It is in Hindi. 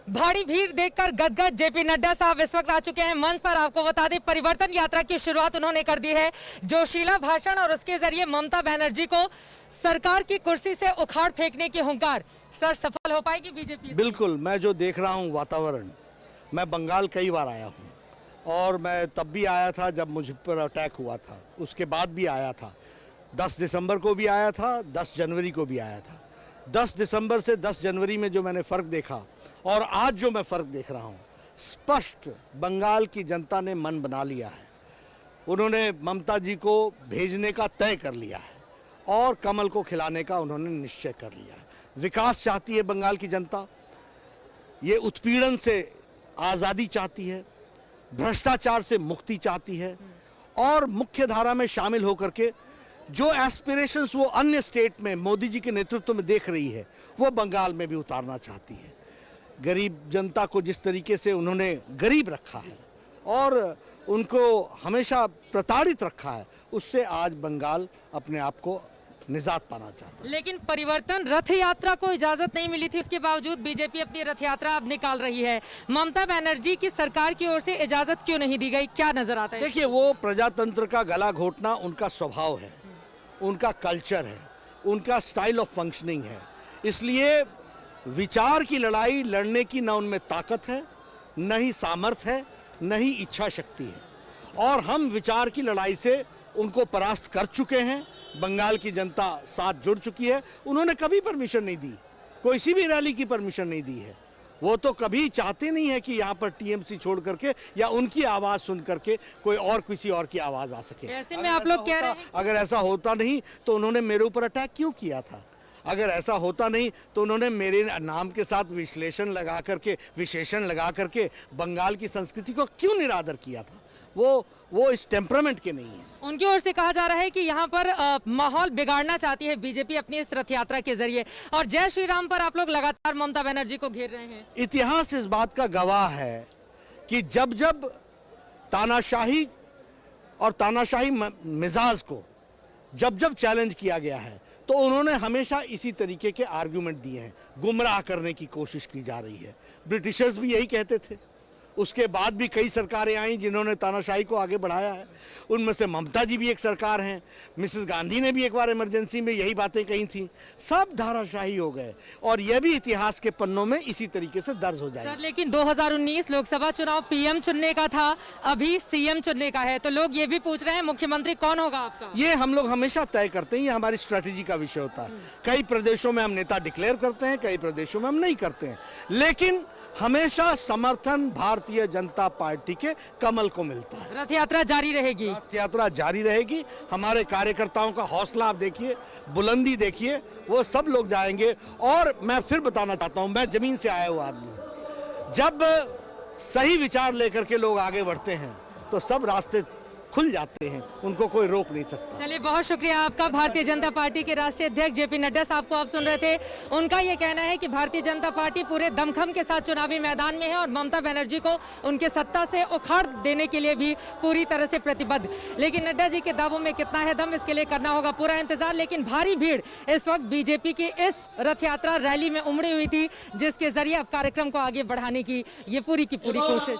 भारी भीड़ देखकर गदगद जेपी नड्डा साहब इस वक्त आ चुके हैं मंच पर। आपको बता दें, परिवर्तन यात्रा की शुरुआत उन्होंने कर दी है। जोशीला भाषण और उसके जरिए ममता बनर्जी को सरकार की कुर्सी से उखाड़ फेंकने की हुंकार। सर, सफल हो पाएगी बीजेपी? बिल्कुल। मैं जो देख रहा हूँ वातावरण, मैं बंगाल कई बार आया हूँ और मैं तब भी आया था जब मुझ पर अटैक हुआ था, उसके बाद भी आया था, 10 दिसंबर को भी आया था, 10 जनवरी को भी आया था। 10 दिसंबर से 10 जनवरी में जो मैंने फ़र्क देखा और आज जो मैं फ़र्क देख रहा हूँ, स्पष्ट बंगाल की जनता ने मन बना लिया है। उन्होंने ममता जी को भेजने का तय कर लिया है और कमल को खिलाने का उन्होंने निश्चय कर लिया है। विकास चाहती है बंगाल की जनता, ये उत्पीड़न से आज़ादी चाहती है, भ्रष्टाचार से मुक्ति चाहती है और मुख्य धारा में शामिल होकर के जो एस्पिरेशंस वो अन्य स्टेट में मोदी जी के नेतृत्व में देख रही है, वो बंगाल में भी उतारना चाहती है। गरीब जनता को जिस तरीके से उन्होंने गरीब रखा है और उनको हमेशा प्रताड़ित रखा है, उससे आज बंगाल अपने आप को निजात पाना चाहता है। लेकिन परिवर्तन रथ यात्रा को इजाजत नहीं मिली थी, उसके बावजूद बीजेपी अपनी रथ यात्रा अब निकाल रही है। ममता बनर्जी की सरकार की ओर से इजाजत क्यों नहीं दी गई, क्या नजर आता है? देखिए, वो प्रजातंत्र का गला घोटना उनका स्वभाव है, उनका कल्चर है, उनका स्टाइल ऑफ फंक्शनिंग है। इसलिए विचार की लड़ाई लड़ने की न उनमें ताकत है, न ही सामर्थ्य है, न ही इच्छा शक्ति है। और हम विचार की लड़ाई से उनको परास्त कर चुके हैं। बंगाल की जनता साथ जुड़ चुकी है। उन्होंने कभी परमिशन नहीं दी, कोई सी भी रैली की परमिशन नहीं दी है। वो तो कभी चाहते नहीं है कि यहाँ पर टीएमसी छोड़ करके या उनकी आवाज़ सुन करके कोई और किसी और की आवाज़ आ सके। ऐसे में आप लोग कह रहे हैं, अगर ऐसा होता नहीं तो उन्होंने मेरे ऊपर अटैक क्यों किया था? अगर ऐसा होता नहीं तो उन्होंने मेरे नाम के साथ विश्लेषण लगा करके, विशेषण लगा करके बंगाल की संस्कृति को क्यों निरादर किया था? वो इस टेम्परामेंट के नहीं है। उनकी ओर से कहा जा रहा है कि यहाँ पर माहौल बिगाड़ना चाहती है बीजेपी अपनी इस रथ यात्रा के जरिए, और जय श्री राम पर आप लोग लगातार ममता बनर्जी को घेर रहे हैं। इतिहास इस बात का गवाह है कि जब जब तानाशाही और तानाशाही मिजाज को जब जब चैलेंज किया गया है, तो उन्होंने हमेशा इसी तरीके के आर्गुमेंट दिए हैं। गुमराह करने की कोशिश की जा रही है। ब्रिटिशर्स भी यही कहते थे। उसके बाद भी कई सरकारें आई जिन्होंने तानाशाही को आगे बढ़ाया है। उनमें से ममता जी भी एक सरकार हैं। मिसेस गांधी ने भी एक बार इमरजेंसी में यही बातें कही थी। सब धाराशाही हो गए और यह भी इतिहास के पन्नों में इसी तरीके से दर्ज हो जाएगा। सर, लेकिन 2019 लोकसभा चुनाव पीएम चुनने का था, अभी सीएम चुनने का है, तो लोग ये भी पूछ रहे हैं मुख्यमंत्री कौन होगा आपका? ये हम लोग हमेशा तय करते हैं, ये हमारी स्ट्रेटेजी का विषय होता है। कई प्रदेशों में हम नेता डिक्लेयर करते हैं, कई प्रदेशों में हम नहीं करते हैं, लेकिन हमेशा समर्थन भारतीय जनता पार्टी के कमल को मिलता है। रथ यात्रा जारी रहेगी? रथ यात्रा जारी रहेगी। हमारे कार्यकर्ताओं का हौसला आप देखिए, बुलंदी देखिए, वो सब लोग जाएंगे। और मैं फिर बताना चाहता हूं, मैं जमीन से आया हुआ आदमी हूं। जब सही विचार लेकर के लोग आगे बढ़ते हैं तो सब रास्ते खुल जाते हैं, उनको कोई रोक नहीं सकता। चलिए, बहुत शुक्रिया आपका। भारतीय जनता पार्टी के राष्ट्रीय अध्यक्ष जेपी नड्डा साहब को आप सुन रहे थे। उनका ये कहना है कि भारतीय जनता पार्टी पूरे दमखम के साथ चुनावी मैदान में है और ममता बनर्जी को उनके सत्ता से उखाड़ देने के लिए भी पूरी तरह से प्रतिबद्ध। लेकिन नड्डा जी के दावों में कितना है दम, इसके लिए करना होगा पूरा इंतजार। लेकिन भारी भीड़ इस वक्त बीजेपी की इस रथ यात्रा रैली में उमड़ी हुई थी, जिसके जरिए अब कार्यक्रम को आगे बढ़ाने की ये पूरी की पूरी कोशिश